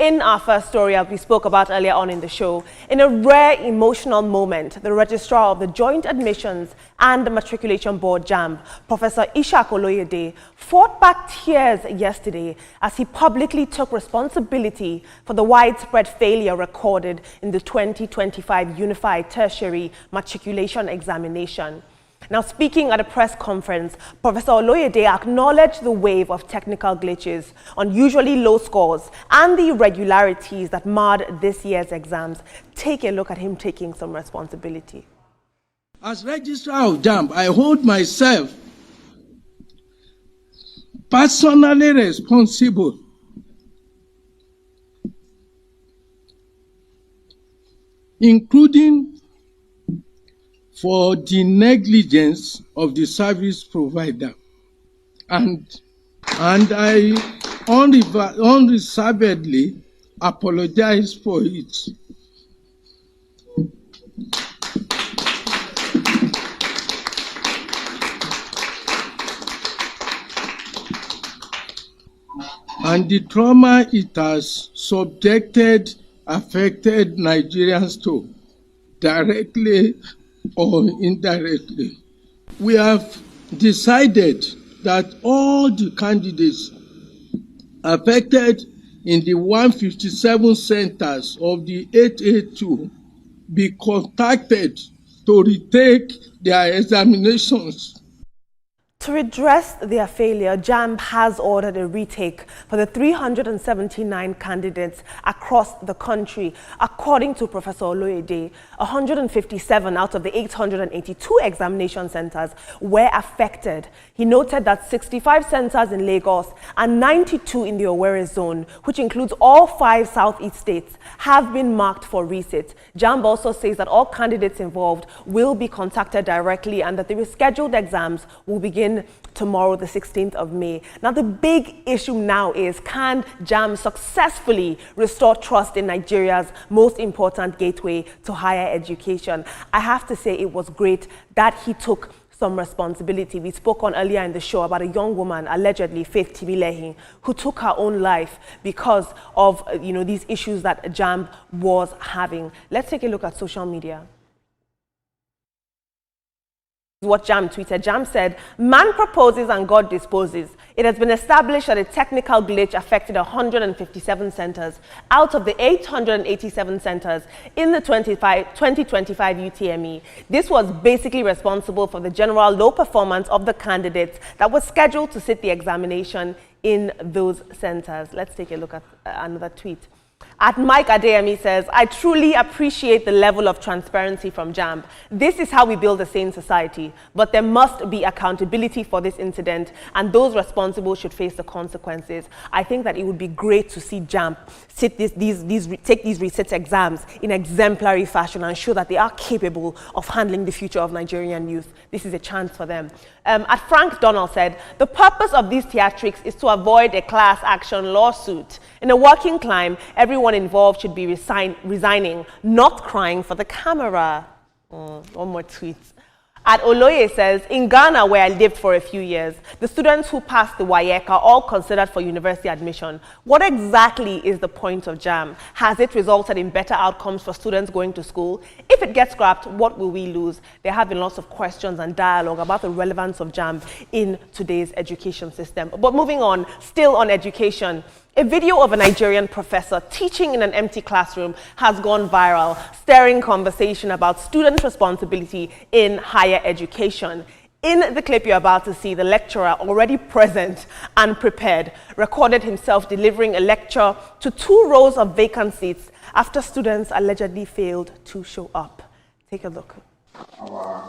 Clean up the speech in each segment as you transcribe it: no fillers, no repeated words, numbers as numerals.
In our first story, as we spoke about earlier on in the show, in a rare emotional moment, the Registrar of the Joint Admissions and the Matriculation Board, JAMB, Professor Oloyede, fought back tears yesterday as he publicly took responsibility for the widespread failure recorded in the 2025 Unified Tertiary Matriculation Examination. Now, speaking at a press conference, Professor Oloyede acknowledged the wave of technical glitches, unusually low scores, and the irregularities that marred this year's exams. Take a look at him taking some responsibility. As Registrar of JAMB, I hold myself personally responsible including for the negligence of the service provider, and I unreservedly apologize for it. And the trauma it has subjected affected Nigerians to, directly or indirectly. We have decided that all the candidates affected in the 157 centers of the 882 be contacted to retake their examinations. To redress their failure, JAMB has ordered a retake for the 379 candidates across the country. According to Professor Oloyede, 157 out of the 882 examination centers were affected. He noted that 65 centers in Lagos and 92 in the Owerri zone, which includes all 5 southeast states, have been marked for resit. JAMB also says that all candidates involved will be contacted directly and that the rescheduled exams will begin tomorrow, the 16th of May. Now, the big issue now is, can JAMB successfully restore trust in Nigeria's most important gateway to higher education? I have to say it was great that he took some responsibility. We spoke on earlier in the show about a young woman, allegedly Faith Tibilehin, who took her own life because of these issues that JAMB was having. Let's take a look at social media. What JAMB tweeted. JAMB said, "Man proposes and God disposes. It has been established that a technical glitch affected 157 centers out of the 887 centers in the 2025 UTME. This was basically responsible for the general low performance of the candidates that were scheduled to sit the examination in those centers." Let's take a look at another tweet. At Mike Adeyemi says, "I truly appreciate the level of transparency from JAMB. This is how we build a sane society. But there must be accountability for this incident, and those responsible should face the consequences." I think that it would be great to see JAMB take these resit exams in exemplary fashion and show that they are capable of handling the future of Nigerian youth. This is a chance for them. At Frank Donald said, "The purpose of these theatrics is to avoid a class action lawsuit. In a working climb, everyone involved should be resigning, not crying for the camera." One more tweet. At Oloye says, "In Ghana, where I lived for a few years, the students who passed the WAEC are all considered for university admission. What exactly is the point of JAMB? Has it resulted in better outcomes for students going to school? If it gets scrapped, what will we lose?" There have been lots of questions and dialogue about the relevance of JAMB in today's education system. But moving on, still on education, a video of a Nigerian professor teaching in an empty classroom has gone viral, stirring conversation about student responsibility in higher education. In the clip you're about to see, the lecturer, already present and prepared, recorded himself delivering a lecture to 2 rows of vacant seats after students allegedly failed to show up. Take a look. Our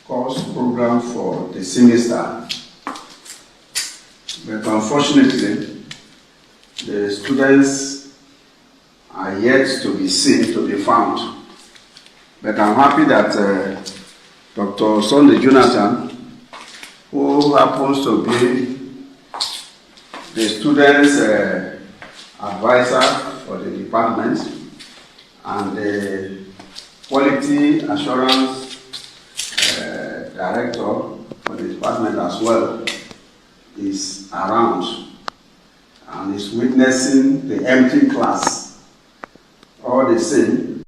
course program for the semester, but unfortunately, the students are yet to be seen, to be found. But I'm happy that Dr. Sunday Jonathan, who happens to be the students' advisor for the department and the quality assurance director for the department as well, is around. and is witnessing the empty class. All the same,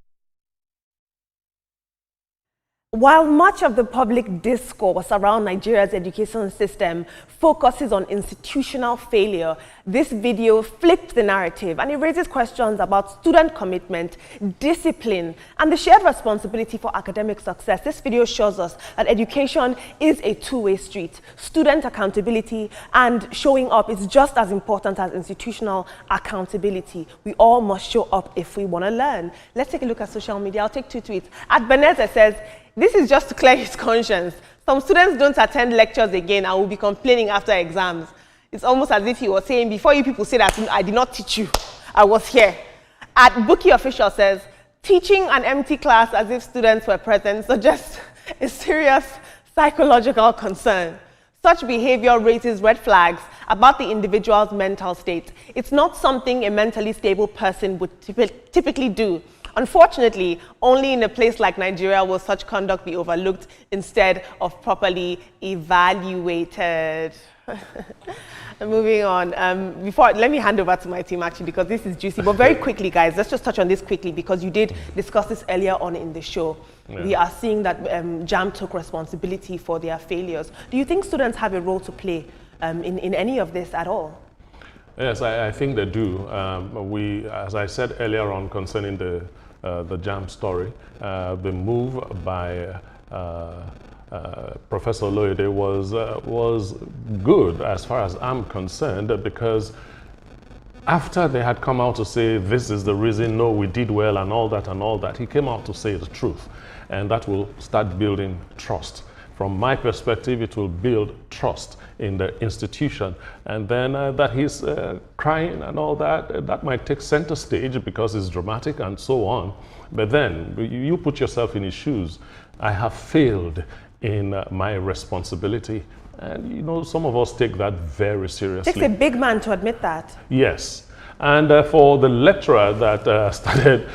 while much of the public discourse around Nigeria's education system focuses on institutional failure, this video flipped the narrative and it raises questions about student commitment, discipline, and the shared responsibility for academic success. This video shows us that education is a two-way street. Student accountability and showing up is just as important as institutional accountability. We all must show up if we want to learn. Let's take a look at social media. I'll take two tweets. At Beneza says, "This is just to clear his conscience. Some students don't attend lectures again and will be complaining after exams." It's almost as if he was saying, before you people say that I did not teach you, I was here. At Bookie Official says, "Teaching an empty class as if students were present suggests a serious psychological concern. Such behavior raises red flags about the individual's mental state. It's not something a mentally stable person would typically do. Unfortunately, only in a place like Nigeria will such conduct be overlooked instead of properly evaluated." Moving on, let me hand over to my team actually, because this is juicy. But very quickly, guys, let's just touch on this quickly because you did discuss this earlier on in the show. Yeah. We are seeing that JAMB took responsibility for their failures. Do you think students have a role to play in any of this at all? Yes, I think they do. As I said earlier on concerning the JAMB story, the move by Professor Oloyede was good as far as I'm concerned, because after they had come out to say this is the reason, no, we did well and all that, he came out to say the truth, and that will start building trust. From my perspective, it will build trust in the institution, and then that he's crying and all that, that might take center stage because it's dramatic and so on. But then you put yourself in his shoes. I have failed in my responsibility, and you know, some of us take that very seriously. It takes a big man to admit that. Yes. And for the lecturer that started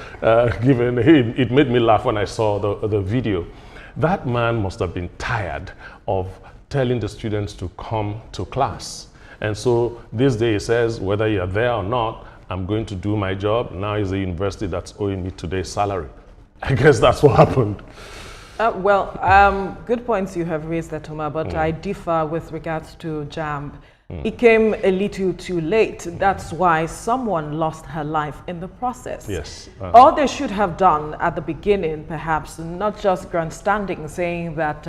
giving, it made me laugh when I saw the video. That man must have been tired of telling the students to come to class. And so this day he says, whether you're there or not, I'm going to do my job. Now is the university that's owing me today's salary. I guess that's what happened. Good points you have raised there, Toma, but I differ with regards to JAMB. It came a little too late. That's why someone lost her life in the process. Yes. All they should have done at the beginning, perhaps, not just grandstanding, saying that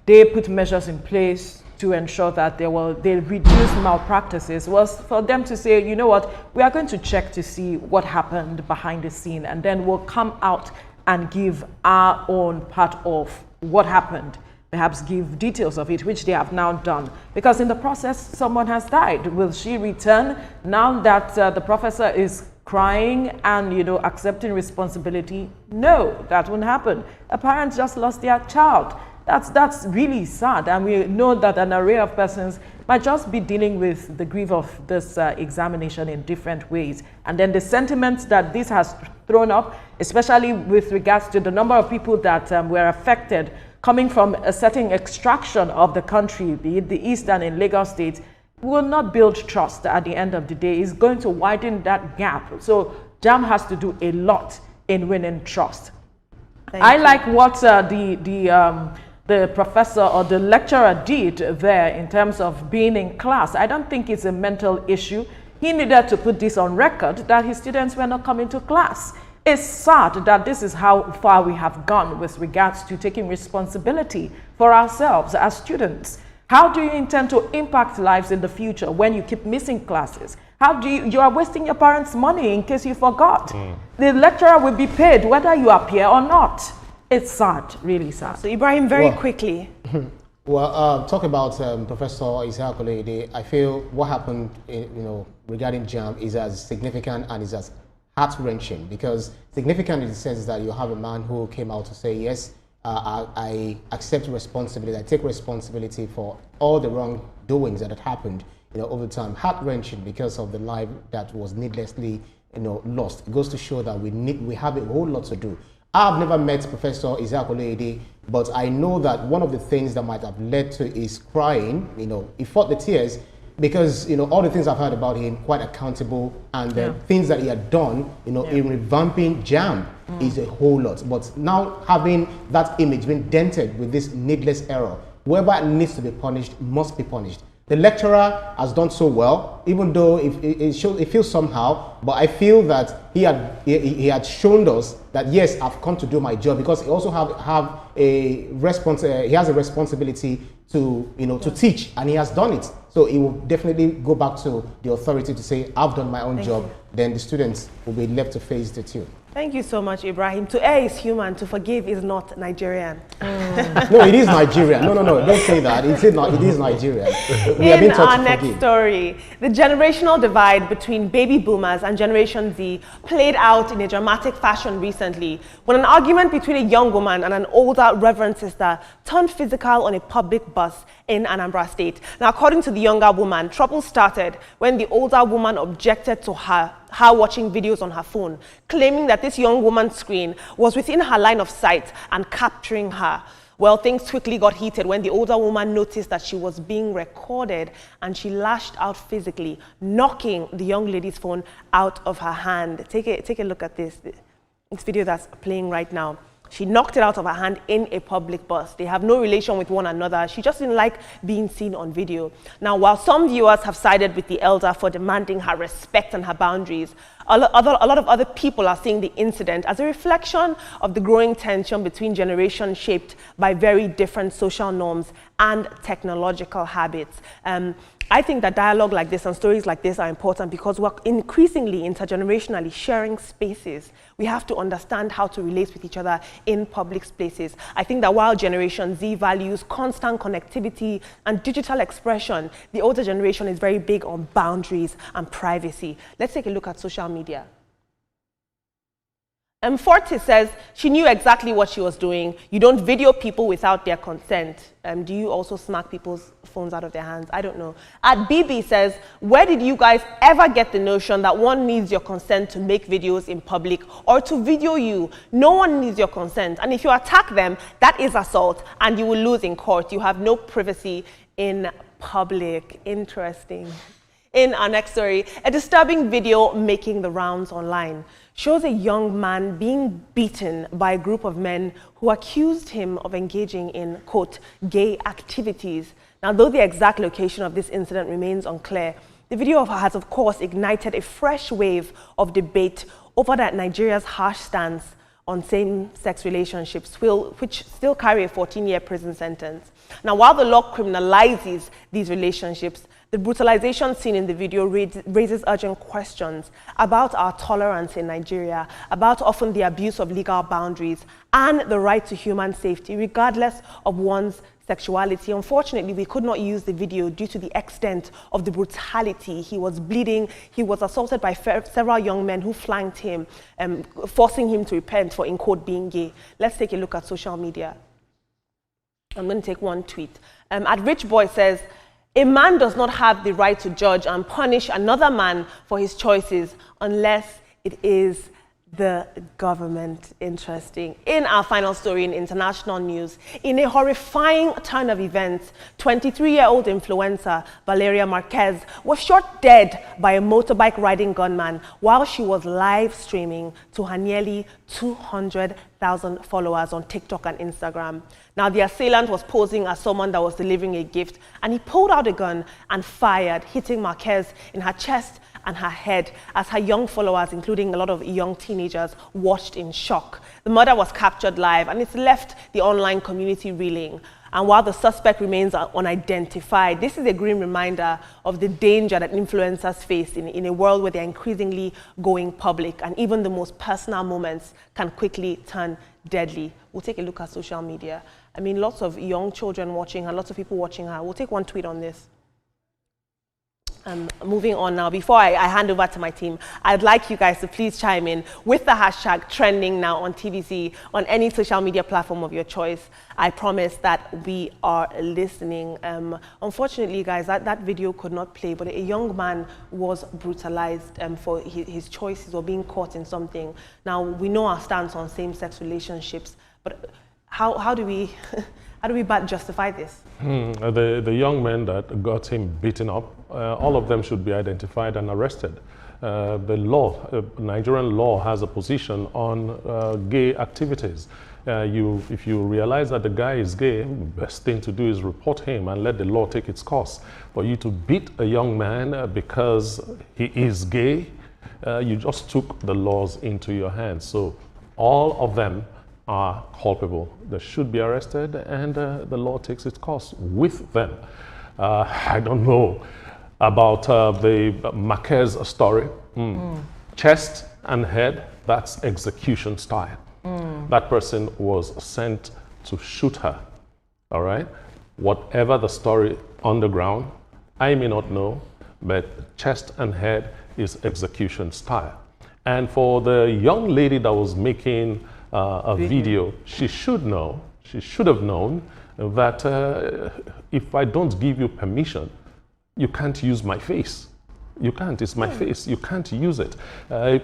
they put measures in place to ensure that they reduce malpractices, was for them to say, you know what, we are going to check to see what happened behind the scene, and then we'll come out and give our own part of what happened. Perhaps give details of it, which they have now done. Because in the process, someone has died. Will she return now that the professor is crying and, you know, accepting responsibility? No, that won't happen. A parent just lost their child. That's really sad. And we know that an array of persons might just be dealing with the grief of this examination in different ways. And then the sentiments that this has thrown up, especially with regards to the number of people that were affected coming from a certain extraction of the country, be it the Eastern and Lagos State, will not build trust at the end of the day. It's going to widen that gap. So JAMB has to do a lot in winning trust. I like what the professor or the lecturer did there in terms of being in class. I don't think it's a mental issue. He needed to put this on record that his students were not coming to class. It's sad that this is how far we have gone with regards to taking responsibility for ourselves as students. How do you intend to impact lives in the future when you keep missing classes? How do you are wasting your parents' money in case you forgot. The lecturer will be paid whether you appear or not. It's sad, really sad. So Ibrahim, very quickly. Well, talk about Professor Oloyede. I feel what happened, regarding JAMB is as significant and is as heart-wrenching, because significant in the sense that you have a man who came out to say, yes, I accept responsibility, I take responsibility for all the wrongdoings that had happened, over time. Heart-wrenching because of the life that was needlessly, lost. It goes to show that we have a whole lot to do. I've never met Professor Oloyede, but I know that one of the things that might have led to his crying, he fought the tears, because all the things I've heard about him, quite accountable, and the things that he had done, in revamping JAMB is a whole lot. But now having that image being dented with this needless error, whoever needs to be punished must be punished. The lecturer has done so well, even though it feels somehow, but I feel that he had shown us that yes, I've come to do my job, because he also he has a responsibility to to teach, and he has done it. So he will definitely go back to the authority to say, I've done my own job. Then the students will be left to face the tune. Thank you so much, Ibrahim. To err is human, to forgive is not Nigerian. No, it is Nigerian. No, don't say that. It is Nigerian. In our next story, the generational divide between baby boomers and Generation Z played out in a dramatic fashion recently, when an argument between a young woman and an older Reverend sister turned physical on a public bus in Anambra State. Now, according to the younger woman, trouble started when the older woman objected to her watching videos on her phone, claiming that this young woman's screen was within her line of sight and capturing her. Well, things quickly got heated when the older woman noticed that she was being recorded, and she lashed out physically, knocking the young lady's phone out of her hand. Take a look at this video that's playing right now. She knocked it out of her hand in a public bus. They have no relation with one another. She just didn't like being seen on video. Now, while some viewers have sided with the elder for demanding her respect and her boundaries, a lot of other people are seeing the incident as a reflection of the growing tension between generations shaped by very different social norms and technological habits. I think that dialogue like this and stories like this are important because we're increasingly intergenerationally sharing spaces. We have to understand how to relate with each other in public spaces. I think that while Generation Z values constant connectivity and digital expression, the older generation is very big on boundaries and privacy. Let's take a look at social media. Forte says she knew exactly what she was doing. You don't video people without their consent. Do you also smack people's phones out of their hands? I don't know. At BB says, where did you guys ever get the notion that one needs your consent to make videos in public or to video you? No one needs your consent. And if you attack them, that is assault and you will lose in court. You have no privacy in public. Interesting. In our next story, a disturbing video making the rounds online shows a young man being beaten by a group of men who accused him of engaging in, quote, gay activities. Now, though the exact location of this incident remains unclear, the video has, of course, ignited a fresh wave of debate over that Nigeria's harsh stance on same-sex relationships, which still carry a 14-year prison sentence. Now, while the law criminalizes these relationships, the brutalization seen in the video raises urgent questions about our tolerance in Nigeria, about often the abuse of legal boundaries, and the right to human safety, regardless of one's sexuality. Unfortunately, we could not use the video due to the extent of the brutality. He was bleeding. He was assaulted by several young men who flanked him, forcing him to repent for, in quote, being gay. Let's take a look at social media. I'm going to take one tweet. At Rich Boy says, a man does not have the right to judge and punish another man for his choices unless it is the government. Interesting. In our final story in international news, in a horrifying turn of events, 23-year-old influencer Valyria Marquez was shot dead by a motorbike riding gunman while she was live streaming to her nearly 200,000 followers on TikTok and Instagram. Now, the assailant was posing as someone that was delivering a gift, and he pulled out a gun and fired, hitting Marquez in her chest and her head as her young followers, including a lot of young teenagers, watched in shock. The murder was captured live, and it's left the online community reeling. And while the suspect remains unidentified, this is a grim reminder of the danger that influencers face in a world where they're increasingly going public, and even the most personal moments can quickly turn deadly. We'll take a look at social media. I mean, lots of young children watching her, lots of people watching her. We'll take one tweet on this. Moving on now, before I hand over to my team, I'd like you guys to please chime in with the hashtag trending now on TVC on any social media platform of your choice. I promise that we are listening. Unfortunately, guys, that video could not play, but a young man was brutalized for his choices or being caught in something. Now, we know our stance on same-sex relationships, but how do we how do we justify this? The young men that got him beaten up, all of them should be identified and arrested. The law, Nigerian law has a position on gay activities. If you realize that the guy is gay, the best thing to do is report him and let the law take its course. For you to beat a young man because he is gay, you just took the laws into your hands. So all of them are culpable. They should be arrested, and the law takes its course with them. I don't know about the Marquez story. Chest and head, that's execution style. That person was sent to shoot her, all right? Whatever the story on the ground, I may not know, but chest and head is execution style. And for the young lady that was making a video, she should know, she should have known that if I don't give you permission, you can't use my face. You can't, it's my face, you can't use it.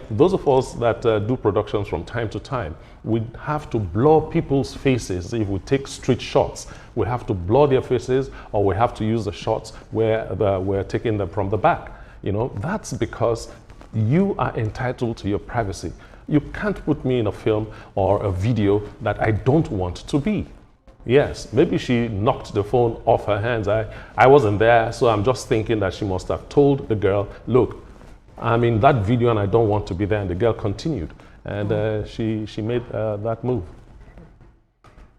Those of us that do productions from time to time, we have to blur people's faces. If we take street shots, we have to blur their faces, or we have to use the shots where we're taking them from the back. You know, that's because you are entitled to your privacy. You can't put me in a film or a video that I don't want to be. Yes, maybe she knocked the phone off her hands. I wasn't there, so I'm just thinking that she must have told the girl, look, I'm in that video and I don't want to be there. And the girl continued, and she made that move.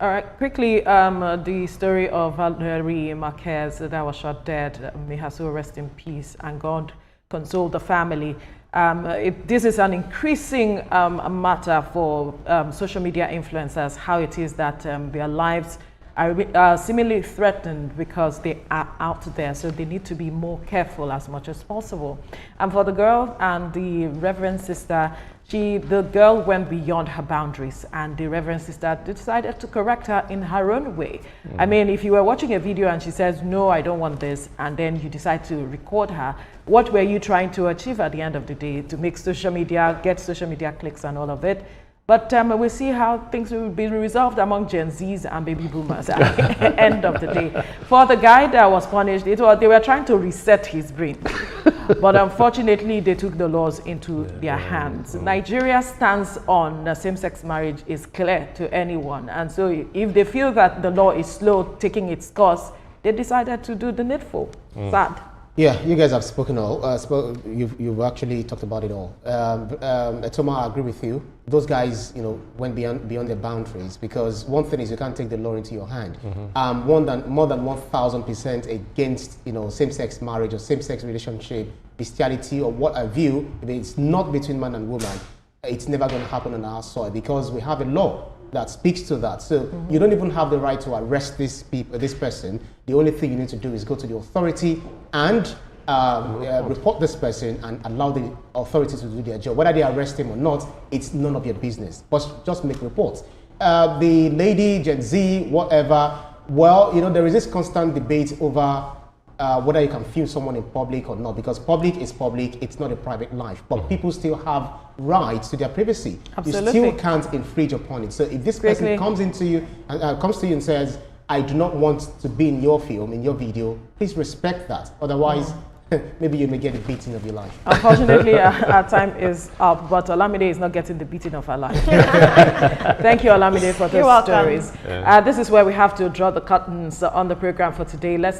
All right, quickly, the story of Valyria Marquez that was shot dead. May her soul rest in peace, and God console the family. This is an increasing matter for social media influencers, how it is that their lives are seemingly threatened because they are out there, so they need to be more careful as much as possible. And for the girl and the Reverend Sister, the girl went beyond her boundaries, and the Reverend Sister decided to correct her in her own way. I mean, if you were watching a video and she says, no, I don't want this, and then you decide to record her, what were you trying to achieve at the end of the day? To make social media, get social media clicks and all of it. But we'll see how things will be resolved among Gen Zs and baby boomers at the end of the day. For the guy that was punished, they were trying to reset his brain. But unfortunately, they took the laws into their hands. Nigeria's stance on same-sex marriage is clear to anyone. And so if they feel that the law is slow taking its course, they decided to do the needful. Sad. Yeah, you guys have spoken all. You've actually talked about it all. Etoma, I agree with you. Those guys, went beyond their boundaries, because one thing is you can't take the law into your hand. More than 1,000% against same-sex marriage or same-sex relationship, bestiality, or what have you. If it's not between man and woman, it's never going to happen on our soil, because we have a law that speaks to that. So you don't even have the right to arrest this person. The only thing you need to do is go to the authority and report this person and allow the authorities to do their job. Whether they arrest him or not, it's none of your business. But just make reports. The lady, Gen Z, whatever, well, there is this constant debate over whether you can film someone in public or not, because public is public, it's not a private life, but people still have rights to their privacy. Absolutely. You still can't infringe upon it. So if this person comes to you and says, I do not want to be in your film, in your video, please respect that. Otherwise, maybe you may get the beating of your life. Unfortunately, our time is up, but Olamide is not getting the beating of her life. Thank you, Olamide, for those stories. This is where we have to draw the curtains on the program for today. Let's